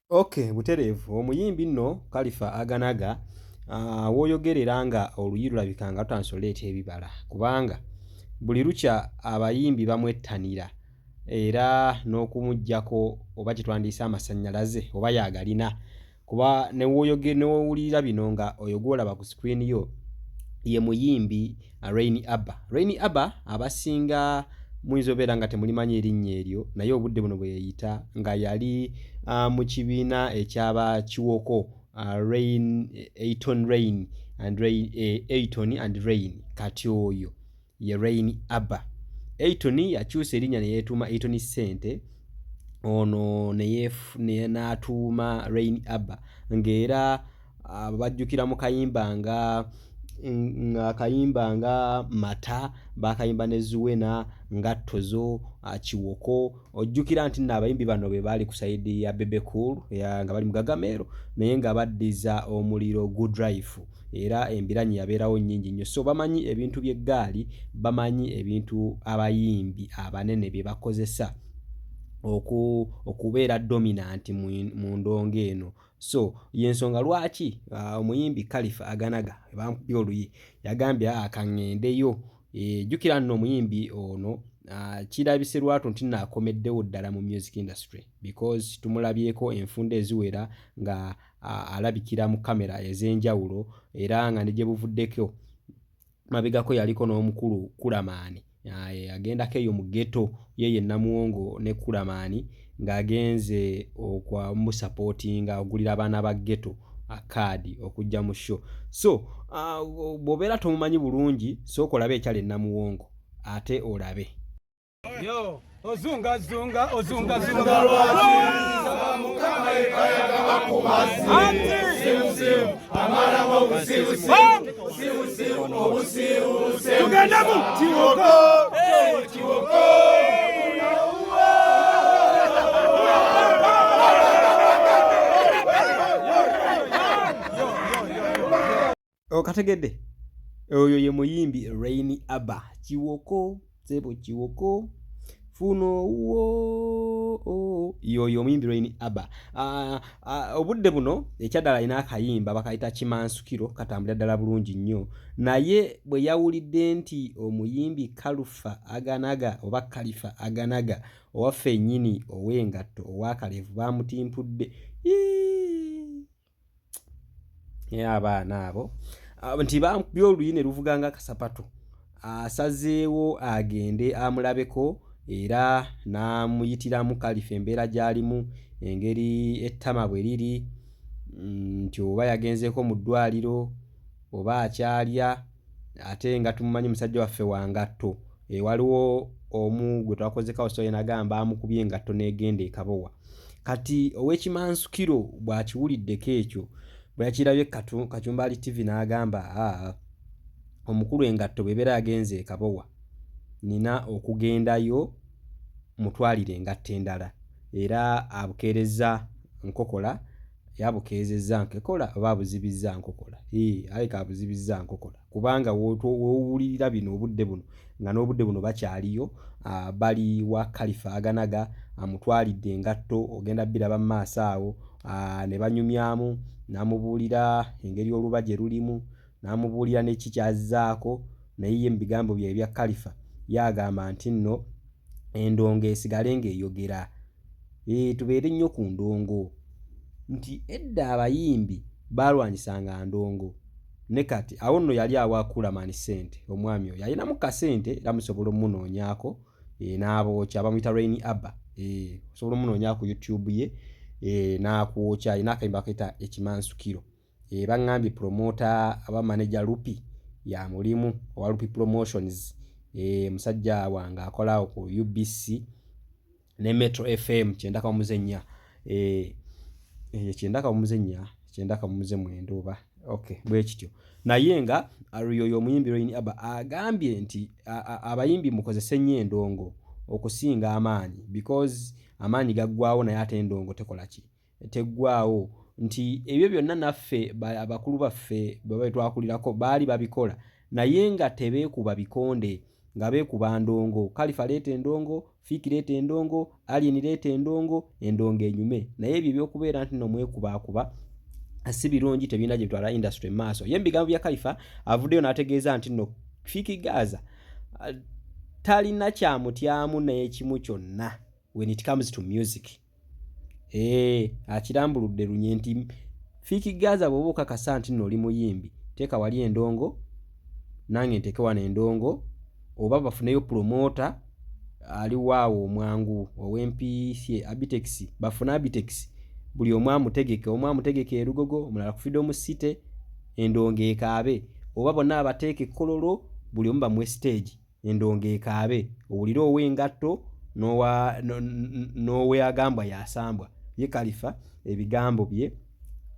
Okay, butereevu. Omuyimbi nno Khalifa Aganaga w'oyogerera nga oluyi lulabika nga lutandise oleeta ebibala kubanga buli lukya abayimbi bamwettanira era n'okumuggyako oba kye twandiyise amasannyalaze oba y'agalina kuba ne w'owulirira bino nga oyo gw'olaba ku screen yo ye muyimbi Rainy Abba. Rainy Abba abasinga muyinza obeera nga temulimanyi erinnya eryo naye obudde buno bwe yeeyita nga yali mu kibiina ekyaba Kiwoko Ayton and Rain kati oyo ye Rainy Abba. Ayton yakyusa erinnya ne yeetuuma Ayton Ssente, ono n'atuuma Rainy Abba ng'era bajjukira mu kayimba nga Mata, baakayimba ne Zuwena, Ngattozo, Kiwoko. Ojjukira nti nno abayimbi bano be baali ku sayidi ya Bebe Cool nga bali mu Gagameero naye nga baddiza omuliro Good Life era embiranye yabeerawo nnyingi nnyo. So bamanyi ebintu by'eggaali, bamanyi ebintu abayimbi abanene bye bakozesa okubeera dominant mu ndongo eno. So y'ensonga lwaki omuyimbi Khalifa Aganaga bamukubye oluyi yagambye kaŋŋendeyo. Jjukira nno omuyimbi ono kirabise lwatu nti nno akomeddewo ddala mu music industry because tumulabyeko enfunda eziwera nga alabikira mu kamera ez'enjawulo era nga ne gye buvuddeko mabegako yaliko n'omukulu Kulamaani agendako eyo mu ghetto yeye Namuwongo ne Kulamaani ng'agenze okwamusapootinga ogulira abaana ba ghetto akaadi okujja mu show. So bw'obeera tomumanyi bulungi sooka olabe ekyali Namuwongo ate olabe. Yo, ozunga lwaki Mukama ekayaga bakumazi simusimu amalamu obusiru tugenda mu Kiwoko Okategedde oyo ye muyimbi Rainy Abba. Kiwoko sebo Kiwoko funo wo yoyo omuyimbi Rainy Abba. Obudde buno ekyaddala alina akayimba bakayita Kimansukiro katambulira ddala bulungi nnyo naye bwe yawulidde nti omuyimbi Khalifa Aganaga owaffe ennyini ow'engatto ow'akalevu bamutimpudde abaana abo nti bamukubye oluyi ne luvuga nga kasapatu asazeewo agende amulabeko era n'amuyitiramu Khalifa embeera gy'alimu engeri ettama bwe liri nti oba yagenzeeko mu ddwaliro oba akyalya ate nga tumumanyi musajja waffe wa ngatto. Waliwo omu gwe twakoze kawuso nagamba amukubye engatto n'egenda ekabowa. Kati ow'Ekimansukiro bw'akiwuliddeko ekyo bwe yakirabye Kacumbali TV n'agamba omukulu engatto bw'ebeera yagenze ekabowa nina okugendayo mutwalire engatto endala era abukeereza nkokola yabukeezezza nkokola oba abuzibizza nkokola aleka abuzibizza nkokola kubanga w'owulirira bino obudde buno nga n'obudde buno bakyaliyo bali wa Khalifa Aganaga amutwalidde engatto ogenda biraba mu maaso awo ne banyumyamu n'amubuulira engeri oluba gye lulimu n'amubuulira n'eki kyazzaako naye ye mu bigambo bye ebya Khalifa yagamba nti nno endongo esigale ng'eyogera tubeere nnyo ku ndongo nti edda abayimbi baalwanyisanga ndongo ne kati awo nno yali awa Kulamaani ssente omwami oyo yalinamu kasente era musobola omunoonyaako n'abookya bamuyita Rainy Abba osobola omunoonyaa ku YouTube ye n'akwokya alina akayimba akayita Ekimansukiro baŋŋambye promota aba manager Lupi ya mulimu owa Lupi Promotions musajja wange akolaawo ku UBC ne Metro FM 90.9 oba okay bwe kityo naye nga yoyo omuyimbi Rainy Abba agambye nti abayimbi mukozese nnyo endongo okusinga amaanyi because amaanyi gaggwaawo naye ate endongo tekola ki teggwaawo nti ebyo byonna naffe abakulu baffe bwe twakulirako baali babikola naye nga tebeekuba bikonde nga beekuba ndongo. Khalifa leeta endongo, Fiiki leeta endongo, Alien leeta endongo, endongo enyume. Naye ebyo by'okubeera nti nno mwekubaakuba si birungi, tebirina gye bitwala industry maaso. Ye ebigambo bya Khalifa avuddeyo n'ategeeza nti nno Fiiki Gaza talina kyamutyamu n'ekimu kyonna when it comes to music. Akirambuludde lunye nti Fiiki Gaza bw'oba okakasa nti nno oli muyimbi, teeka wali endongo, nange nteeke wano endongo, oba bafuneyo promota ali waawo omwangu ow'MPC Abitex, bafuna Abitex, buli omu amutegeke erugogo, omulala ku Freedom City, endongo ekaabe, oba bonna abateeka ekkololo, buli omu bamwe stage, endongo ekaabe, owulire ow'engatto n'owe agambwa yasambwa. Ye Khalifa ebigambo bye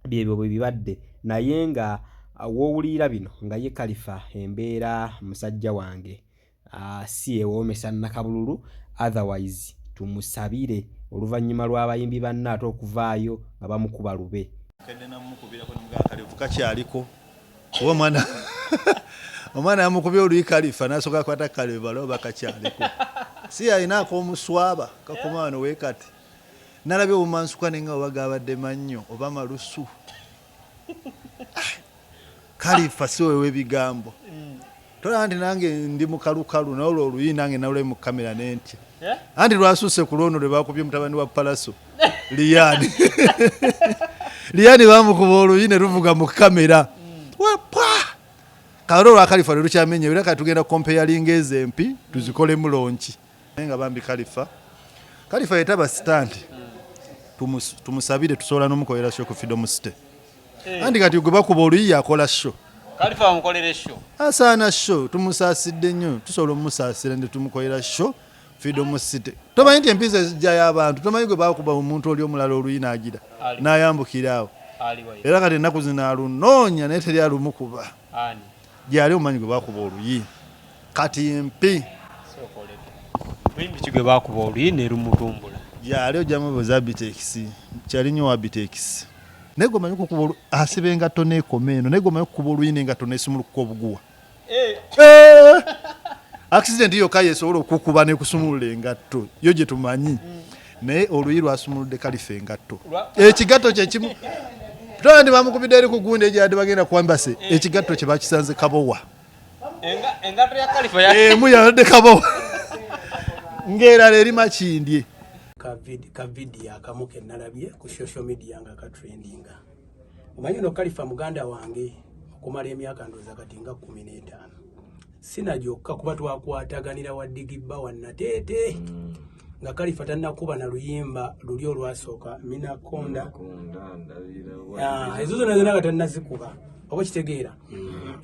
byebyo bwe bibadde, naye nga woowulira bino nga ye Khalifa embeera musajja wange si ewoomesa nakabululu, otherwise tumusabire oluvannyuma lw'abayimbi banne ate okuvaayo nga bamukuba lube. Kakyaliko kuba omwana yamukubye oluyi Khalifa n'asooka akwata Kalebala oba kakyaliko si alinaako omuswaba kakoma wano weekati nalabye obumansuka nenga obaga abadde mannyo oba malusu. Khalifa si wewe ebigambo tola nti nange ndi mukalukalu n'olwo oluyi nange nawule mu kamera n'entya anti lwasuuse ku lwono lwe bakubye mutabani wa Palaso Liyani Liyani bamukuba oluyi ne luvuga mu kamera wepwa kalo lwa Khalifa lwe lukyamenye era katugenda comparing ezempi tuzikole mulonki nga bambi Khalifa yetaba stand tumusabire tusobola n'omukolera show ku Freedom City. Andi kati gwe bakuba oluyi akola show. Khalifa amukolera show. Asana show tumusaasidde nnyo tusobola omusaasira ndi tumukolera show Freedom City. Tomanyi nti empiza zijja y'abantu, tomanyi gwe bakuba omuntu oli omulala oluyi n'agira n'ayambukiraawo. Era kati ennaku zino alunoonya naye teri alumukuba. Gyali omanyi gwe bakuba oluyi kati empi buyimbi ki gwe bakuba oluyi ne lumutumbula. Gyali ojjamu boza Abitex kyali nnyo Abitex. Naye gwe omanyi okukuba asiba engatto n'ekoma eno, naye gwe omanyi okukuba oluyi n'engatto n'esumulukuka obuguwa. Accident yokka yesobola okukuba n'ekusumulula engatto yo gye tumanyi. Naye oluyi lwasumuludde Khalifa engatto. Ekigatto kye kimu tola ndi bamukubidde eri ku gundi egyadde bagenda ku Embassy, ekigatto kye bakisanze Kabowa. Engatto ya Khalifa ya emu yalodde Kabowa ng'erala eri Makindye. Kavidiyo akamu ke nalabye ku social media nga katrendinga. Omanyi no Khalifa muganda wange okumala emyaka ndowooza kati nga 15. Sina gyokka kuba twakwataganira waddigibba wannateete nga Khalifa tannakuba na luyimba luli olwasooka Minakonda. Ezo zonna nga tannazikuba oba kitegeera.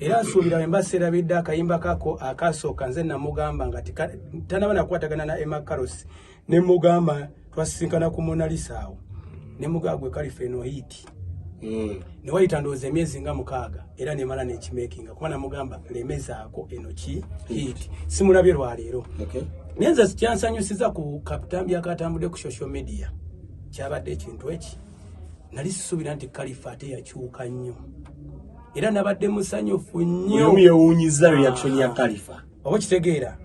Era nsuubira Embassy erabidde akayimba kako akasooka nze namugamba nga tanaba nakwatagana na Emma Carlos ne mugamba twasisinkana ku Mona Lisa awo ne mugagwe Khalifa eno hiti ne wayita ndowooza emyezi nga 6 era nemala n'ekimekinga kuba namugamba lemezaako eno ki hiti simulabye lwaleero. Nyenza kyansanyusiza ku katambi akatambudde ku social media kyabadde ekintu eki nali sisuubira nti Khalifa ate yakyuka nnyo era nabadde musanyufu nnyo yewuunyiza reaction ya Khalifa oba kitegeera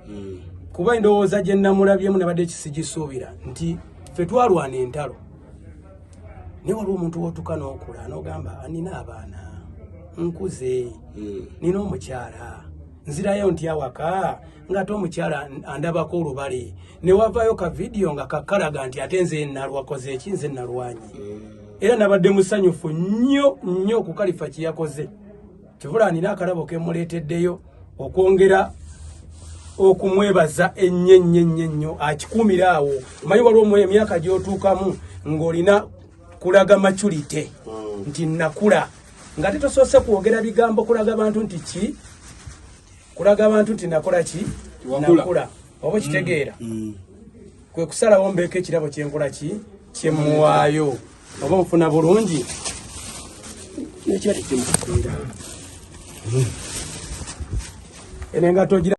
kuba ndowooza gye namulabyemu nabadde kisigisuubira nti ffe twalwana entalo naye waliwo omuntu w'otuka n'okula n'ogamba nina abaana nkuze nina omukyala nzirayo nti awaka ng'ate omukyala andabako olubale ne wavaayo ka vidiyo nga kakalaga nti ate nze nalwakoze eki nze nalwanye era nabadde musanyufu nnyo ku Khalifa kye yakoze kivula nina akalabo ke muleeteddeyo okwongera okumwebaza ennyo akikuumira awo. Omanyi waliwo emyaka gy'otuukamu ng'olina kulaga maturity nti nakula nga tetosoose kwogera bigambo kulaga abantu nti ki kulaga abantu nti nakola ki nakula oba kitegeera kwe kusalawo mbeeko ekirabo kyenkola ki kyemuwaayo oba mufuna bulungi nekibadde kyemukuira enengato